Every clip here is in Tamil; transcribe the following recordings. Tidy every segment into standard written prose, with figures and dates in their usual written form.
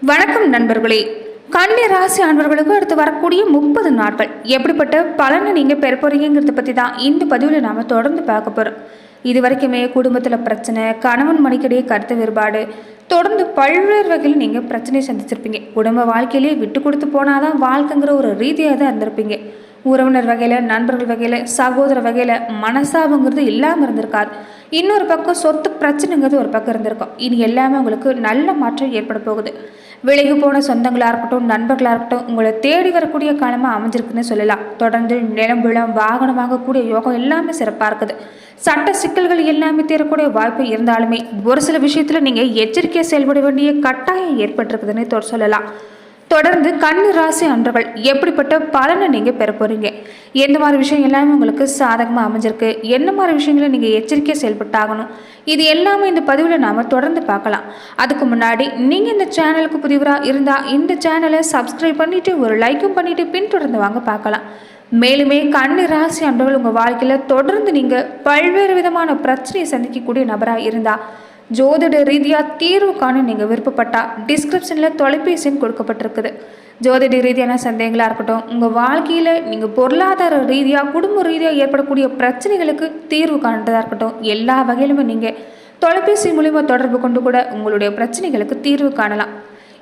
வணக்கம் நண்பர்களே. கன்னி ராசி அன்பர்களுக்கு அடுத்து வரக்கூடிய 30 நாட்கள் எப்படிப்பட்ட பலனை நீங்கள் பெற போறீங்கிறத பற்றி தான் இந்த பதிவில் நாம் தொடர்ந்து பார்க்க போகிறோம். இது வரைக்குமே குடும்பத்தில் பிரச்சனை, கணவன் மனைக்கிடையே கருத்து வேறுபாடு, தொடர்ந்து பல்வேறு வகையில் நீங்கள் பிரச்சனையை சந்திச்சிருப்பீங்க. குடும்ப வாழ்க்கையிலேயே விட்டு கொடுத்து போனாதான் வாழ்க்கைங்கிற ஒரு ரீதியாக தான் இருந்திருப்பீங்க. உறவினர் வகையில், நண்பர்கள் வகையில், சகோதர வகையில் மனசாபங்கிறது இல்லாமல் இருந்திருக்காது. இன்னொரு பக்கம் சொத்து பிரச்சனைங்கிறது ஒரு பக்கம் இருந்திருக்கும். இது எல்லாமே உங்களுக்கு நல்ல மாற்றம் ஏற்பட போகுது. விலகி போன சொந்தங்களாக இருக்கட்டும், நண்பர்களாக இருக்கட்டும், உங்களை தேடி வரக்கூடிய காலமாக அமைஞ்சிருக்குன்னு சொல்லலாம். தொடர்ந்து நிலம், விளம், வாகனம் வாங்கக்கூடிய யோகம் எல்லாமே சிறப்பாக இருக்குது. சட்ட சிக்கல்கள் எல்லாமே தீரக்கூடிய வாய்ப்பு இருந்தாலுமே ஒரு சில விஷயத்தில் நீங்கள் எச்சரிக்கையாக செயல்பட வேண்டிய கட்டாயம் ஏற்பட்டிருக்குதுன்னு சொல்லலாம். தொடர்ந்து கன்னி ராசி அன்பர்கள் எப்படிப்பட்ட பலனை நீங்கள் பெற போகிறீங்க, எந்த மாதிரி விஷயம் எல்லாமே உங்களுக்கு சாதகமாக அமைஞ்சிருக்கு, என்ன மாதிரி விஷயங்களை நீங்கள் எச்சரிக்கையாக செயல்பட்டாகணும், இது எல்லாமே இந்த பதிவில் நாம் தொடர்ந்து பார்க்கலாம். அதுக்கு முன்னாடி நீங்கள் இந்த சேனலுக்கு புதிவராக இருந்தால் இந்த சேனலை சப்ஸ்கிரைப் பண்ணிவிட்டு ஒரு லைக்கும் பண்ணிவிட்டு பின்தொடர்ந்து வாங்க பார்க்கலாம். மேலுமே கன்னி ராசி அன்பர்கள் உங்கள் வாழ்க்கையில் தொடர்ந்து நீங்கள் பல்வேறு விதமான பிரச்சனையை சந்திக்கக்கூடிய நபராக இருந்தால் ஜோதிட ரீதியாக தீர்வு காண நீங்கள் விருப்பப்பட்டால் டிஸ்கிரிப்ஷனில் தொலைபேசி கொடுக்கப்பட்டிருக்குது. ஜோதிட ரீதியான சந்தேகங்களாக இருக்கட்டும், உங்கள் வாழ்க்கையில் நீங்கள் பொருளாதார ரீதியாக, குடும்ப ரீதியாக ஏற்படக்கூடிய பிரச்சனைகளுக்கு தீர்வு காண்றதாக இருக்கட்டும், எல்லா வகையிலுமே நீங்கள் தொலைபேசி மூலிமா தொடர்பு கொண்டு கூட உங்களுடைய பிரச்சனைகளுக்கு தீர்வு காணலாம்.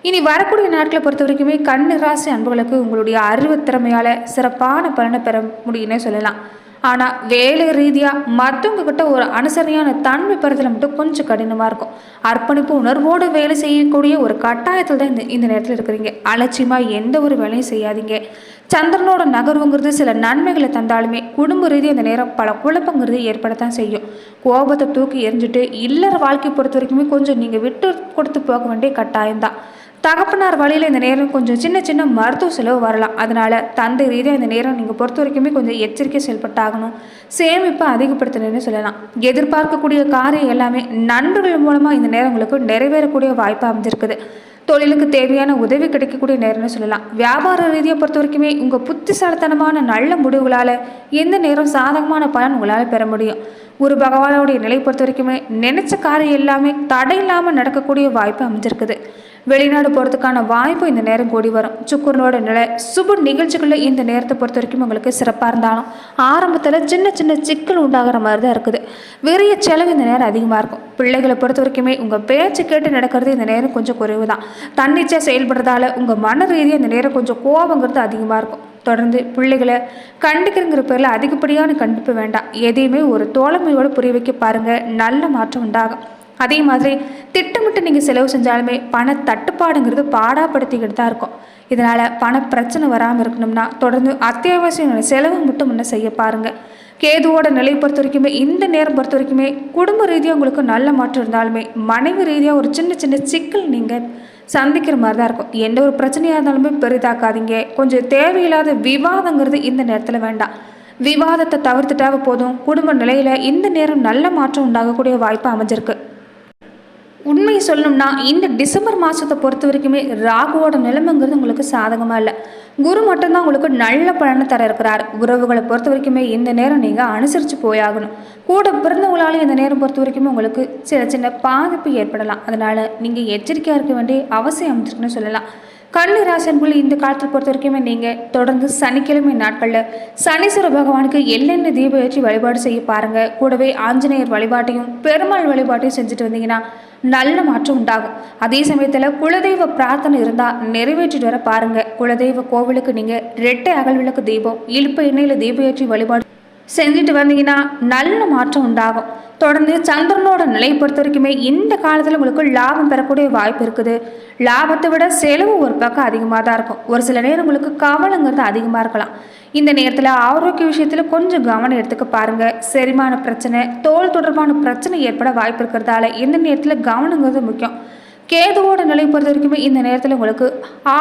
இனி வரக்கூடிய நாட்களை பொறுத்த வரைக்குமே கன்னி ராசி அன்புகளுக்கு உங்களுடைய அறிவு திறமையால் சிறப்பான பலனை பெற முடியும்னே சொல்லலாம். ஆனால் வேலை ரீதியாக மற்றவங்க கிட்ட ஒரு அனுசரணையான தன்மை பெறுதல் மட்டும் கொஞ்சம் கடினமாக இருக்கும். அர்ப்பணிப்பு உணர்வோடு வேலை செய்யக்கூடிய ஒரு கட்டாயத்தில் தான் இந்த நேரத்தில் இருக்கிறீங்க. அலட்சியமாக எந்த ஒரு வேலையும் செய்யாதீங்க. சந்திரனோட நகர்வுங்கிறது சில நன்மைகளை தந்தாலுமே குடும்ப ரீதியாக இந்த நேரம் பல குழப்பங்கிறது ஏற்படத்தான் செய்யும். கோபத்தை தூக்கி எரிஞ்சுட்டு இல்லற வாழ்க்கை பொறுத்த வரைக்குமே கொஞ்சம் நீங்கள் விட்டு கொடுத்து போக வேண்டிய கட்டாயம்தான். தகப்பனார் வழியில் இந்த நேரம் கொஞ்சம் சின்ன சின்ன மருத்துவ செலவு வரலாம். அதனால் தந்தை ரீதியாக இந்த நேரம் நீங்கள் பொறுத்த வரைக்குமே கொஞ்சம் எச்சரிக்கை செயல்பட்டாகணும். சேமிப்பை அதிகப்படுத்தணும்னு சொல்லலாம். எதிர்பார்க்கக்கூடிய காரியம் எல்லாமே நண்பர்கள் மூலமாக இந்த நேரம் உங்களுக்கு நிறைவேறக்கூடிய வாய்ப்பு அமைஞ்சிருக்குது. தொழிலுக்கு தேவையான உதவி கிடைக்கக்கூடிய நேரம்னு சொல்லலாம். வியாபார ரீதியை பொறுத்த வரைக்குமே உங்கள் புத்திசாலித்தனமான நல்ல முடிவுகளால் எந்த நேரம் சாதகமான பலன் உங்களால் பெற முடியும். குரு பகவானுடைய நிலை பொறுத்த வரைக்குமே நினைச்ச காரியம் எல்லாமே தடை இல்லாமல் நடக்கக்கூடிய வாய்ப்பு அமைஞ்சிருக்குது. வெளிநாடு போகிறதுக்கான வாய்ப்பு இந்த நேரம் கூடி வரும். சுக்கரனோட நிலை சுப நிகழ்ச்சிகளில் இந்த நேரத்தை பொறுத்த வரைக்கும் உங்களுக்கு சிறப்பாக இருந்தாலும் ஆரம்பத்தில் சின்ன சின்ன சிக்கல் உண்டாகிற மாதிரி தான் இருக்குது. விரைய செலவு இந்த நேரம் அதிகமாக இருக்கும். பிள்ளைகளை பொறுத்த வரைக்குமே உங்கள் பேச்சு கேட்டு நடக்கிறது இந்த நேரம் கொஞ்சம் குறைவு தான். தன்னிச்சை செயல்படுறதால உங்கள் மன ரீதியாக இந்த நேரம் கொஞ்சம் கோபங்கிறது அதிகமாக இருக்கும். தொடர்ந்து பிள்ளைகளை கண்டிக்கிறங்கிற பேரில் அதிகப்படியான கண்டிப்பு வேண்டாம். எதையுமே ஒரு தோழமையோடு புரிய வைக்க பாருங்கள், நல்ல மாற்றம் உண்டாகும். அதே மாதிரி திட்டமிட்டு நீங்கள் செலவு செஞ்சாலுமே பண தட்டுப்பாடுங்கிறது பாடாப்படுத்திக்கிட்டு தான் இருக்கும். இதனால் பண பிரச்சனை வராமல் இருக்கணும்னா தொடர்ந்து அத்தியாவசிய செலவு மட்டும் முன்ன செய்ய பாருங்கள். கேதுவோட நிலை பொறுத்த வரைக்குமே இந்த நேரம் பொறுத்த வரைக்குமே குடும்ப ரீதியாக உங்களுக்கு நல்ல மாற்றம் இருந்தாலுமே மனைவி ரீதியாக ஒரு சின்ன சின்ன சிக்கல் நீங்கள் சந்திக்கிற மாதிரி தான் இருக்கும். எந்த ஒரு பிரச்சனையாக இருந்தாலுமே பெரிதாக்காதீங்க. கொஞ்சம் தேவையில்லாத விவாதங்கிறது இந்த நேரத்தில் வேண்டாம். விவாதத்தை தவிர்த்துட்டாவே போதும். குடும்ப நிலையில் இந்த நேரம் நல்ல மாற்றம் உண்டாகக்கூடிய வாய்ப்பு அமைஞ்சிருக்கு. உண்மையை சொல்லணும்னா இந்த டிசம்பர் மாதத்தை பொறுத்த வரைக்குமே ராகுவோட நிலைமைங்கிறது உங்களுக்கு சாதகமாக இல்லை. குரு மட்டும்தான் உங்களுக்கு நல்ல பலனை தர இருக்கிறார். உறவுகளை பொறுத்த வரைக்குமே இந்த நேரம் நீங்கள் அனுசரித்து போயாகணும். கூட பிறந்தவங்களாலும் இந்த நேரம் பொறுத்த வரைக்குமே உங்களுக்கு சின்ன சின்ன பாதிப்பு ஏற்படலாம். அதனால் நீங்கள் எச்சரிக்கையாக இருக்க வேண்டிய அவசியம் அமைச்சிருக்குன்னு சொல்லலாம். கன்னி ராசி அன்பர்கள் இந்த காலத்தை பொறுத்த வரைக்குமே நீங்கள் தொடர்ந்து சனிக்கிழமை நாட்களில் சனீஸ்வர பகவானுக்கு எள்ளெண்ணெய் தீபம் ஏற்றி வழிபாடு செய்ய பாருங்கள். கூடவே ஆஞ்சநேயர் வழிபாட்டையும் பெருமாள் வழிபாட்டையும் செஞ்சுட்டு வந்தீங்கன்னா நல்ல மாற்றம் உண்டாகும். அதே சமயத்தில் குலதெய்வ பிரார்த்தனை இருந்தால் நிறைவேற்றிட்டு வர பாருங்கள். குலதெய்வ கோவிலுக்கு நீங்கள் ரெட்டை அகல் விளக்கு தீபம், இழுப்பு எண்ணெயில் தீபம் ஏற்றி வழிபாடு செஞ்சுட்டு வந்தீங்கன்னா நல்ல மாற்றம் உண்டாகும். தொடர்ந்து சந்திரனோட நிலை பொறுத்த வரைக்குமே இந்த காலத்தில் உங்களுக்கு லாபம் பெறக்கூடிய வாய்ப்பு இருக்குது. லாபத்தை விட செலவு ஒரு பக்கம் அதிகமாக தான் இருக்கும். ஒரு சில நேரம் உங்களுக்கு கவலைங்கிறது அதிகமாக இருக்கலாம். இந்த நேரத்தில் ஆரோக்கிய விஷயத்தில் கொஞ்சம் கவனம் எடுத்துக்க பாருங்கள். செரிமான பிரச்சனை, தோல் தொடர்பான பிரச்சனை ஏற்பட வாய்ப்பு இருக்கிறதால இந்த நேரத்தில் கவனங்கிறது முக்கியம். கேதுவோட நிலை பொறுத்த வரைக்குமே இந்த நேரத்தில் உங்களுக்கு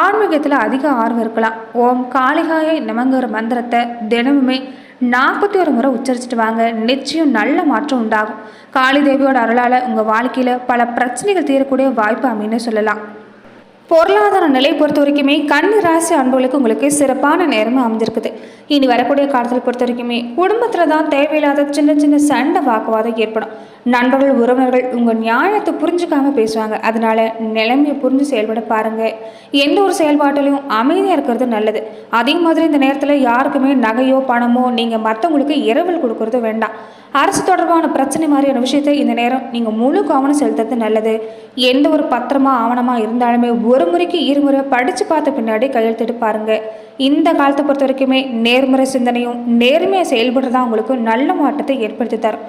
ஆன்மீகத்தில் அதிக ஆர்வம் இருக்கலாம். ஓம் காளிகாயை நமங்கிற மந்திரத்தை தினமுமே 41 முறை உச்சரிச்சுட்டு வாங்க. நிச்சயம் நல்ல மாற்றம் உண்டாகும். காளி தேவியோட அருளால் உங்கள் வாழ்க்கையில் பல பிரச்சனைகள் தீரக்கூடிய வாய்ப்பு அமைன்னு சொல்லலாம். பொருளாதார நிலை பொறுத்த வரைக்குமே கன்னி ராசி அன்புகளுக்கு உங்களுக்கு சிறப்பான நேரமும் அமைஞ்சிருக்குது. இனி வரக்கூடிய காலத்தில் பொறுத்த வரைக்குமே குடும்பத்தில் தான் தேவையில்லாத சின்ன சின்ன சண்டை வாக்குவாதம் ஏற்படும். நண்பர்கள் உறவினர்கள் உங்கள் நியாயத்தை புரிஞ்சுக்காம பேசுவாங்க. அதனால நிலைமையை புரிஞ்சு செயல்பட பாருங்க. எந்த ஒரு செயல்பாட்டிலையும் அமைதியாக இருக்கிறது நல்லது. அதே மாதிரி இந்த நேரத்தில் யாருக்குமே நகையோ பணமோ நீங்கள் மற்றவங்களுக்கு இரவல் கொடுக்கறது வேண்டாம். அரசு தொடர்பான பிரச்சனை மாதிரியான விஷயத்தை இந்த நேரம் நீங்கள் முழு கவனம் செலுத்துறது நல்லது. எந்த ஒரு பத்திரமா ஆவணமாக இருந்தாலுமே ஒரு முறைக்கு இருமுறை படித்து பார்த்த பின்னாடி கையெழுத்திட்டு பாருங்க. இந்த காலத்தை பொறுத்த வரைக்குமே நேர்முறை சிந்தனையும் நேர்மையாக செயல்படுறதா உங்களுக்கு நல்ல மாற்றத்தை ஏற்படுத்தி தரும்.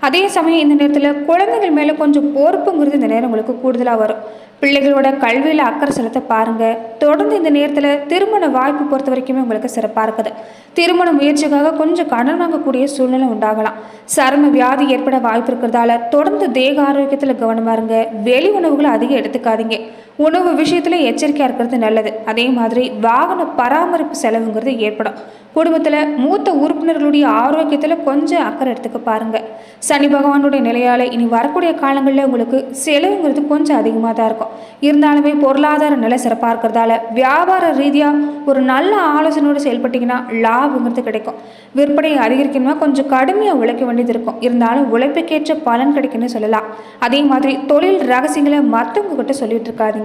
அதே சமயம் இந்த நேரத்தில் குழந்தைகள் மேலே கொஞ்சம் பொறுப்புங்கிறது இந்த நேரம் உங்களுக்கு கூடுதலாக வரும். பிள்ளைகளோட கல்வியில் அக்கறை செலுத்த பாருங்க. தொடர்ந்து இந்த நேரத்தில் திருமண வாய்ப்பு பொறுத்த வரைக்குமே உங்களுக்கு சிறப்பாக இருக்குது. திருமண முயற்சிக்காக கொஞ்சம் கடன் வாங்கக்கூடிய சூழ்நிலை உண்டாகலாம். சரும வியாதி ஏற்பட வாய்ப்பு இருக்கிறதால தொடர்ந்து தேக ஆரோக்கியத்தில் கவனமாக இருங்க. வெளி உணவுகளை அதிகம் எடுத்துக்காதீங்க. உணவு விஷயத்தில் எச்சரிக்கையாக இருக்கிறது நல்லது. அதே மாதிரி வாகன பராமரிப்பு செலவுங்கிறது ஏற்படும். குடும்பத்தில் மூத்த உறுப்பினர்களுடைய ஆரோக்கியத்தில் கொஞ்சம் அக்கறை எடுத்துக்க பாருங்க. சனி பகவானுடைய நிலையால் இனி வரக்கூடிய காலங்களில் உங்களுக்கு செலவுங்கிறது கொஞ்சம் அதிகமாக தான் இருக்கும். இருந்தாலுமே பொருளாதார நிலை சிறப்பாக இருக்கிறதால வியாபார ரீதியாக ஒரு நல்ல ஆலோசனையோடு செயல்பட்டீங்கன்னா லாபங்கிறது கிடைக்கும். விற்பனையை அதிகரிக்கணும்னா கொஞ்சம் கடுமையாக உழைக்க வேண்டியது இருக்கும். இருந்தாலும் உழைப்புக்கேற்ற பலன் கிடைக்குன்னு சொல்லலாம். அதே மாதிரி தொழில் ரகசியங்களை மற்றவங்க கிட்ட சொல்லிட்டு இருக்காதீங்க.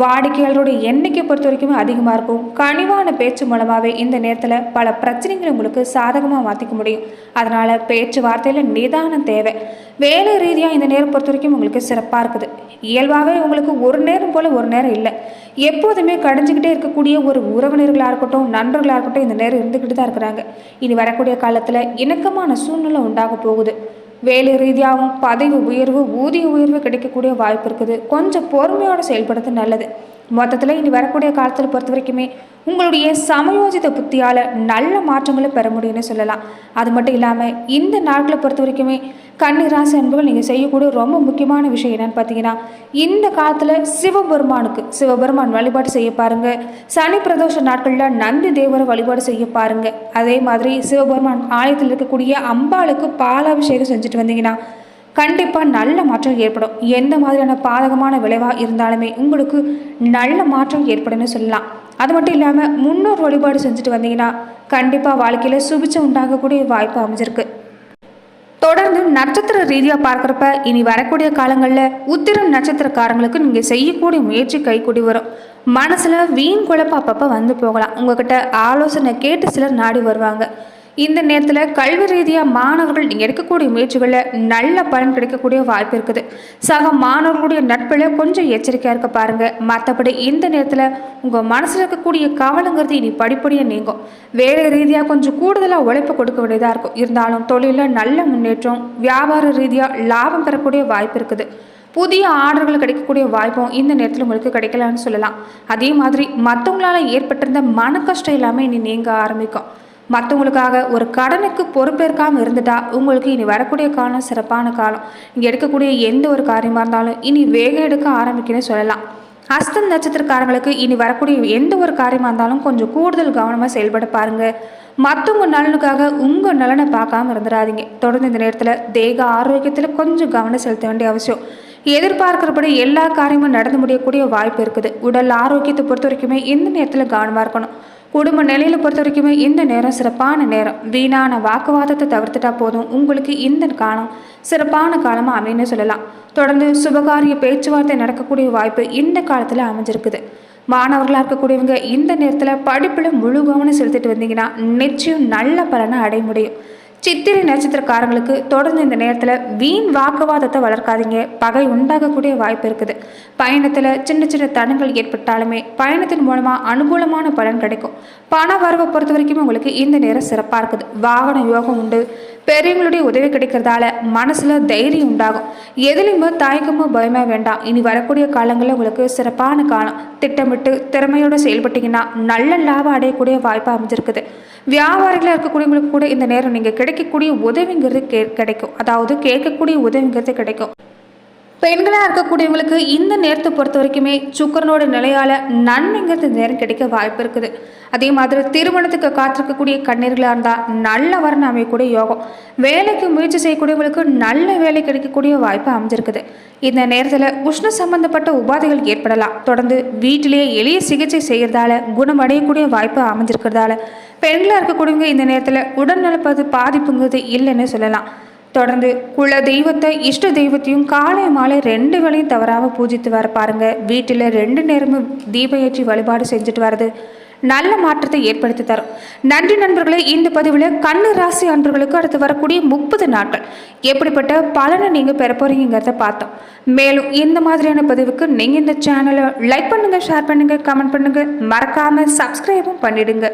வாடிக்கையாளருடைய எண்ணிக்கை பொறுத்த வரைக்குமே அதிகமாக இருக்கும். கனிவான பேச்சு மூலமாகவே இந்த நேரத்தில் பல பிரச்சனைகளை உங்களுக்கு சாதகமாக மாற்றிக்க முடியும். அதனால் பேச்சுவார்த்தையில் நிதானம் தேவை. வேலை ரீதியாக இந்த நேரம் பொறுத்த வரைக்கும் உங்களுக்கு சிறப்பாக இருக்குது. இயல்பாகவே உங்களுக்கு ஒரு நேரம் போல் ஒரு நேரம் இல்லை. எப்போதுமே கடைஞ்சிக்கிட்டே இருக்கக்கூடிய ஒரு உறவினர்களாக இருக்கட்டும் நண்பர்களாக இருக்கட்டும் இந்த நேரம் இருந்துக்கிட்டு தான் இருக்கிறாங்க. இனி வரக்கூடிய காலத்தில் இணக்கமான சூழ்நிலை உண்டாக போகுது. வேலை ரீதியாகவும் பதவி உயர்வு ஊதிய உயர்வு கிடைக்கக்கூடிய வாய்ப்பு இருக்குது. கொஞ்சம் பொறுமையோடு செயல்படுறது நல்லது. மொத்தத்தில் இனி வரக்கூடிய காலத்தில் பொறுத்த வரைக்குமே உங்களுடைய சமயோஜித புத்தியால் நல்ல மாற்றங்களை பெற முடியும்னு சொல்லலாம். அது மட்டும் இல்லாமல் இந்த நாட்களை பொறுத்த வரைக்குமே கன்னி ராசி அன்புகள் நீங்கள் செய்யக்கூடிய ரொம்ப முக்கியமான விஷயம் என்னன்னு பார்த்தீங்கன்னா, இந்த காலத்தில் சிவபெருமான் வழிபாடு செய்ய பாருங்க. சனி பிரதோஷ நாட்களில் நந்தி தேவரை வழிபாடு செய்ய பாருங்க. அதே மாதிரி சிவபெருமான் ஆலயத்தில் இருக்கக்கூடிய அம்பாளுக்கு பாலாபிஷேகம் செஞ்சுட்டு வந்தீங்கன்னா கண்டிப்பாக நல்ல மாற்றம் ஏற்படும். எந்த மாதிரியான பாதகமான விளைவாக இருந்தாலுமே உங்களுக்கு நல்ல மாற்றம் ஏற்படும்னு சொல்லலாம். அது மட்டும் இல்லாமல் முன்னோர் வழிபாடு செஞ்சுட்டு வந்தீங்கன்னா கண்டிப்பாக வாழ்க்கையில் சுபிச்சம் உண்டாகக்கூடிய வாய்ப்பு அமைஞ்சிருக்கு. தொடர்ந்து நட்சத்திர ரீதியாக பார்க்குறப்ப இனி வரக்கூடிய காலங்களில் உத்திரம் நட்சத்திரக்காரங்களுக்கு நீங்கள் செய்யக்கூடிய முயற்சி கைக்கூடி வரும். மனசில் வீண் குழப்பம் அப்பப்போ வந்து போகலாம். உங்ககிட்ட ஆலோசனை கேட்டு சிலர் நாடி வருவாங்க. இந்த நேரத்தில் கல்வி ரீதியாக மாணவர்கள் நீங்கள் எடுக்கக்கூடிய முயற்சிகளில் நல்ல பலன் கிடைக்கக்கூடிய வாய்ப்பு இருக்குது. சக மாணவர்களுடைய நட்பில் கொஞ்சம் எச்சரிக்கையாக இருக்க பாருங்கள். மற்றபடி இந்த நேரத்தில் உங்கள் மனசில் இருக்கக்கூடிய கவலைங்கிறது இனி படிப்படியாக நீங்கும். வேலை ரீதியாக கொஞ்சம் கூடுதலாக உழைப்பு கொடுக்க வேண்டியதாக இருக்கும். இருந்தாலும் தொழிலில் நல்ல முன்னேற்றம், வியாபார ரீதியாக லாபம் பெறக்கூடிய வாய்ப்பு இருக்குது. புதிய ஆர்டர்கள் கிடைக்கக்கூடிய வாய்ப்பும் இந்த நேரத்தில் உங்களுக்கு கிடைக்கலான்னு சொல்லலாம். அதே மாதிரி மற்றவங்களால் ஏற்பட்டிருந்த மன கஷ்டம் எல்லாமே இனி நீங்க ஆரம்பிக்கும். மற்றவங்களுக்காக ஒரு கடனுக்கு பொறுப்பேற்காமல் இருந்துட்டா உங்களுக்கு இனி வரக்கூடிய காலம் சிறப்பான காலம். இங்கே எடுக்கக்கூடிய எந்த ஒரு காரியமாக இருந்தாலும் இனி வேகம் எடுக்க ஆரம்பிக்கணும்னு சொல்லலாம். அஸ்தம் நட்சத்திரக்காரங்களுக்கு இனி வரக்கூடிய எந்த ஒரு காரியமாக இருந்தாலும் கொஞ்சம் கூடுதல் கவனமாக செயல்பட பாருங்க. மற்றவங்க நலனுக்காக உங்கள் நலனை பார்க்காம இருந்துடாதீங்க. தொடர்ந்து இந்த நேரத்தில் தேக ஆரோக்கியத்தில் கொஞ்சம் கவனம் செலுத்த வேண்டிய அவசியம். எதிர்பார்க்கிறபடி எல்லா காரியமும் நடந்து முடியக்கூடிய வாய்ப்பு இருக்குது. உடல் ஆரோக்கியத்தை பொறுத்த வரைக்குமே இந்த நேரத்தில் கவனமாக இருக்கணும். குடும்ப நிலையில பொறுத்த வரைக்குமே இந்த நேரம் சிறப்பான நேரம். வீணான வாக்குவாதத்தை தவிர்த்துட்டா போதும். உங்களுக்கு இந்த காலம் சிறப்பான காலமாக அமைன்னு சொல்லலாம். தொடர்ந்து சுபகாரிய பேச்சுவார்த்தை நடக்கக்கூடிய வாய்ப்பு இந்த காலத்தில் அமைஞ்சிருக்குது. மாணவர்களாக இருக்கக்கூடியவங்க இந்த நேரத்தில் படிப்பில் முழு கவனம் செலுத்திட்டு வந்தீங்கன்னா நிச்சயம் நல்ல பலனை அடைய முடியும். சித்திரை நட்சத்திரக்காரங்களுக்கு தொடர்ந்து இந்த நேரத்தில் வீண் வாக்குவாதத்தை வளர்க்காதீங்க. பகை உண்டாகக்கூடிய வாய்ப்பு இருக்குது. பயணத்தில் சின்ன சின்ன தடங்கள் ஏற்பட்டாலுமே பயணத்தின் மூலமாக அனுகூலமான பலன் கிடைக்கும். பண வரவை பொறுத்த வரைக்கும் உங்களுக்கு இந்த நேரம் சிறப்பாக இருக்குது. வாகன யோகம் உண்டு. பெரியவங்களுடைய உதவி கிடைக்கிறதால மனசில் தைரியம் உண்டாகும். எதுலையுமே தயக்கமோ பயமே வேண்டாம். இனி வரக்கூடிய காலங்களில் உங்களுக்கு சிறப்பான காலம். திட்டமிட்டு திறமையோடு செயல்பட்டீங்கன்னா நல்ல லாபம் அடையக்கூடிய வாய்ப்பாக அமைஞ்சிருக்குது. வியாபாரிகளாக இருக்கக்கூடியவங்களுக்கு கூட இந்த நேரம் நீங்கள் கிடைக்கக்கூடிய உதவிங்கிறது கிடைக்கும். அதாவது கேட்கக்கூடிய உதவிங்கிறது கிடைக்கும். பெண்களாக இருக்கக்கூடியவங்களுக்கு இந்த நேரத்தை பொறுத்த வரைக்குமே சுக்கரனோட நிலையால் நன்மைங்கிறது நேரம் கிடைக்க வாய்ப்பு இருக்குது. அதே மாதிரி திருமணத்துக்கு காத்திருக்கக்கூடிய கண்ணீர்களாக இருந்தால் நல்ல வரன் அமையக்கூடிய யோகம். வேலைக்கு முயற்சி செய்யக்கூடியவங்களுக்கு நல்ல வேலை கிடைக்கக்கூடிய வாய்ப்பு அமைஞ்சிருக்குது. இந்த நேரத்தில் உஷ்ண சம்பந்தப்பட்ட உபாதைகள் ஏற்படலாம். தொடர்ந்து வீட்டிலேயே எளிய சிகிச்சை செய்கிறதால குணமடையக்கூடிய வாய்ப்பு அமைஞ்சிருக்கிறதால பெண்களாக இருக்கக்கூடியவங்க இந்த நேரத்தில் உடல்நலப்பது பாதிப்புங்கிறது இல்லைன்னு சொல்லலாம். தொடர்ந்து குல தெய்வத்தை இஷ்ட தெய்வத்தையும் காலை மாலை 2 வேளையும் தவறாமல் பூஜித்து வர பாருங்க. வீட்டில் 2 நேரமும் தீபம் ஏற்றி வழிபாடு செஞ்சுட்டு வர்றது நல்ல மாற்றத்தை ஏற்படுத்தி தரும். நன்றி நண்பர்களே. இந்த பதிவில் கன்னி ராசி அன்பர்களுக்கு அடுத்து வரக்கூடிய 30 நாட்கள் எப்படிப்பட்ட பலனை நீங்கள் பெற போறீங்கிறத பார்த்தோம். மேலும் இந்த மாதிரியான பதிவுக்கு நீங்கள் இந்த சேனலை லைக் பண்ணுங்கள், ஷேர் பண்ணுங்கள், கமெண்ட் பண்ணுங்கள், மறக்காமல் சப்ஸ்கிரைபும் பண்ணிடுங்க.